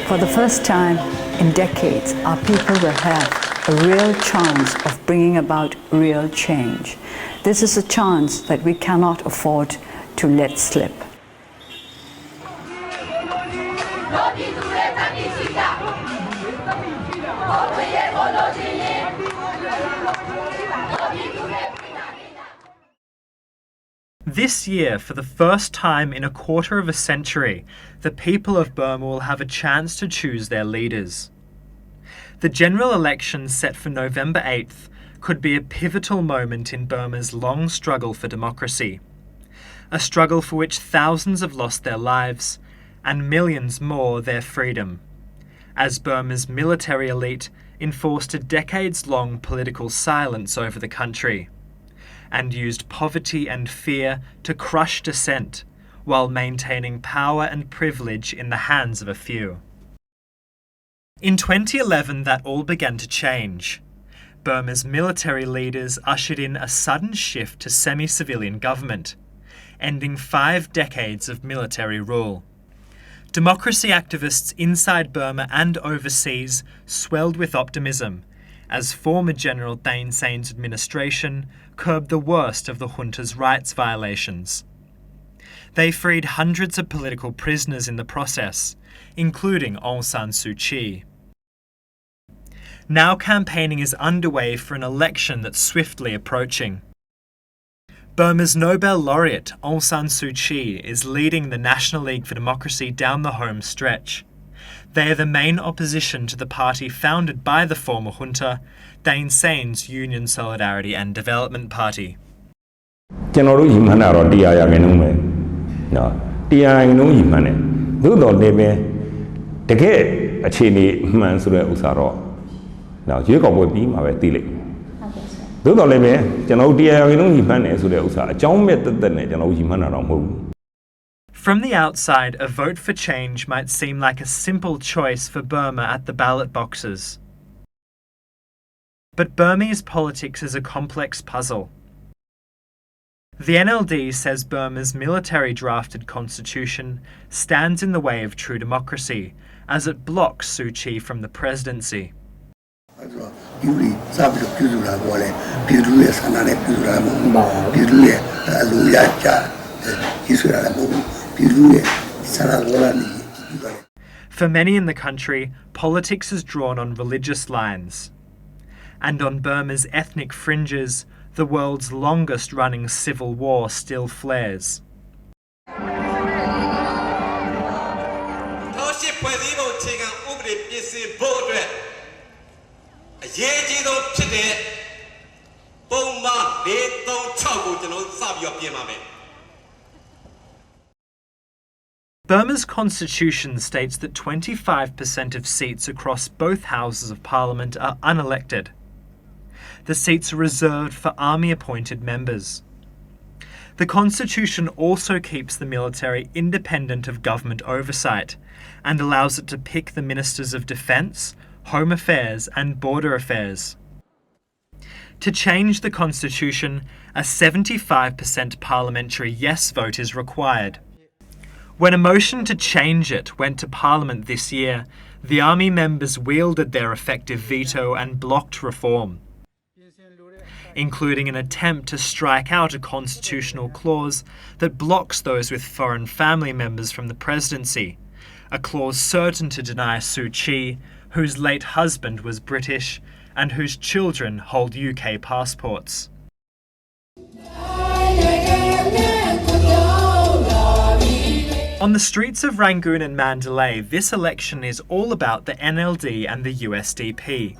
For the first time in decades, our people will have a real chance of bringing about real change. This is a chance that we cannot afford to let slip. This year, for the first time in a quarter of a century, the people of Burma will have a chance to choose their leaders. The general election set for November 8th could be a pivotal moment in Burma's long struggle for democracy, a struggle for which thousands have lost their lives and millions more their freedom, as Burma's military elite enforced a decades-long political silence over the country and used poverty and fear to crush dissent while maintaining power and privilege in the hands of a few. In 2011, that all began to change. Burma's military leaders ushered in a sudden shift to semi-civilian government, ending 5 decades of military rule. Democracy activists inside Burma and overseas swelled with optimism as former General Thein Sein's administration curbed the worst of the junta's rights violations. They freed hundreds of political prisoners in the process, including Aung San Suu Kyi. Now campaigning is underway for an election that's swiftly approaching. Burma's Nobel laureate Aung San Suu Kyi is leading the National League for Democracy down the home stretch. They are the main opposition to the party founded by the former junta, Thein Sein's Union Solidarity and Development Party. From the outside, a vote for change might seem like a simple choice for Burma at the ballot boxes. But Burmese politics is a complex puzzle. The NLD says Burma's military-drafted constitution stands in the way of true democracy, as it blocks Suu Kyi from the presidency. For many in the country, politics is drawn on religious lines. And on Burma's ethnic fringes, the world's longest-running civil war still flares. Burma's constitution states that 25% of seats across both houses of parliament are unelected. The seats are reserved for army-appointed members. The constitution also keeps the military independent of government oversight and allows it to pick the ministers of defence, home affairs and border affairs. To change the constitution, a 75% parliamentary yes vote is required. When a motion to change it went to Parliament this year, the army members wielded their effective veto and blocked reform, including an attempt to strike out a constitutional clause that blocks those with foreign family members from the presidency, a clause certain to deny Suu Kyi, whose late husband was British and whose children hold UK passports. On the streets of Rangoon and Mandalay, this election is all about the NLD and the USDP.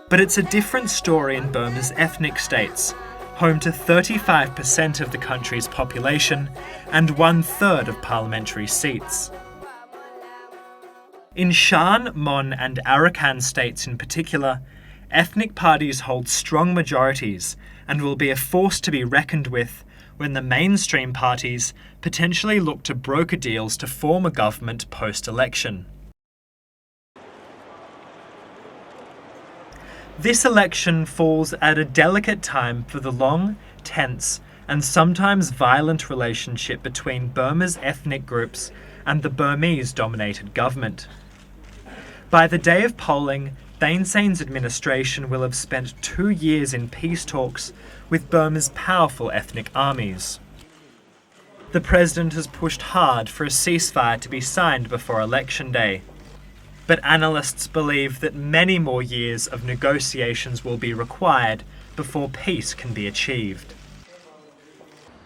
But it's a different story in Burma's ethnic states, home to 35% of the country's population and 1/3 of parliamentary seats. In Shan, Mon and Arakan states in particular, ethnic parties hold strong majorities and will be a force to be reckoned with when the mainstream parties potentially look to broker deals to form a government post-election. This election falls at a delicate time for the long, tense and sometimes violent relationship between Burma's ethnic groups and the Burmese-dominated government. By the day of polling, Thein Sein's administration will have spent 2 years in peace talks with Burma's powerful ethnic armies. The president has pushed hard for a ceasefire to be signed before Election Day, but analysts believe that many more years of negotiations will be required before peace can be achieved.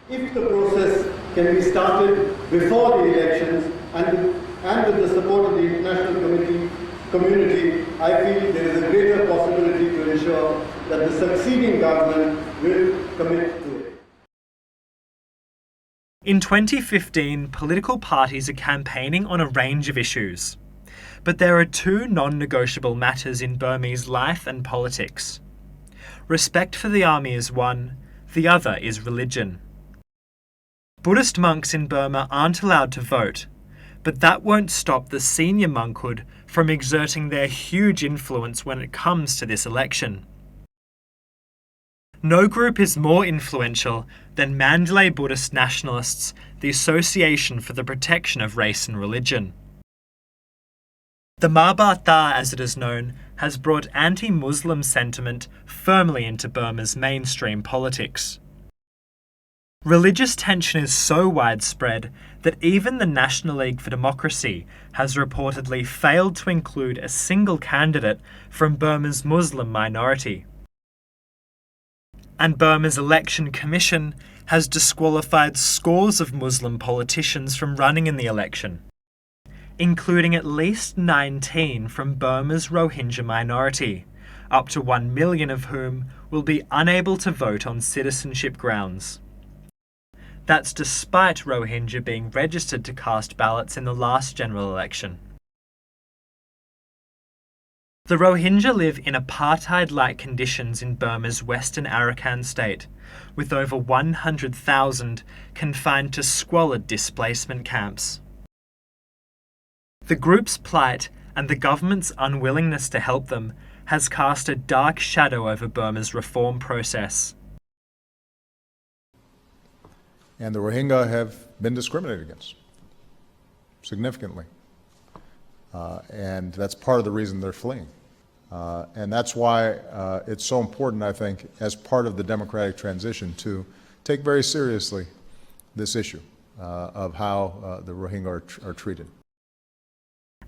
If the process can be started before the elections and with the support of the international community, I feel there is a greater possibility to ensure that the succeeding government will commit to it. In 2015, political parties are campaigning on a range of issues. But there are 2 non-negotiable matters in Burmese life and politics. Respect for the army is one, the other is religion. Buddhist monks in Burma aren't allowed to vote, but that won't stop the senior monkhood from exerting their huge influence when it comes to this election. No group is more influential than Mandalay Buddhist nationalists, the Association for the Protection of Race and Religion. The Mabata, as it is known, has brought anti-Muslim sentiment firmly into Burma's mainstream politics. Religious tension is so widespread that even the National League for Democracy has reportedly failed to include a single candidate from Burma's Muslim minority. And Burma's Election Commission has disqualified scores of Muslim politicians from running in the election, including at least 19 from Burma's Rohingya minority, up to 1 million of whom will be unable to vote on citizenship grounds. That's despite Rohingya being registered to cast ballots in the last general election. The Rohingya live in apartheid-like conditions in Burma's western Arakan state, with over 100,000 confined to squalid displacement camps. The group's plight and the government's unwillingness to help them has cast a dark shadow over Burma's reform process. And the Rohingya have been discriminated against, significantly. And that's part of the reason they're fleeing. And that's why it's so important, I think, as part of the democratic transition to take very seriously this issue of how the Rohingya are treated.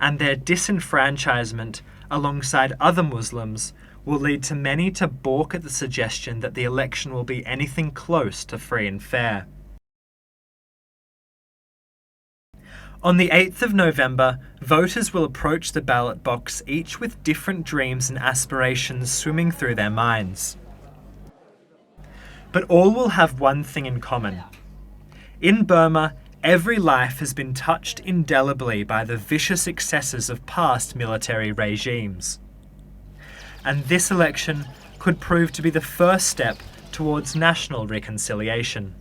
And their disenfranchisement, alongside other Muslims, will lead to many to balk at the suggestion that the election will be anything close to free and fair. On the 8th of November, voters will approach the ballot box each with different dreams and aspirations swimming through their minds. But all will have one thing in common. In Burma, every life has been touched indelibly by the vicious excesses of past military regimes. And this election could prove to be the first step towards national reconciliation.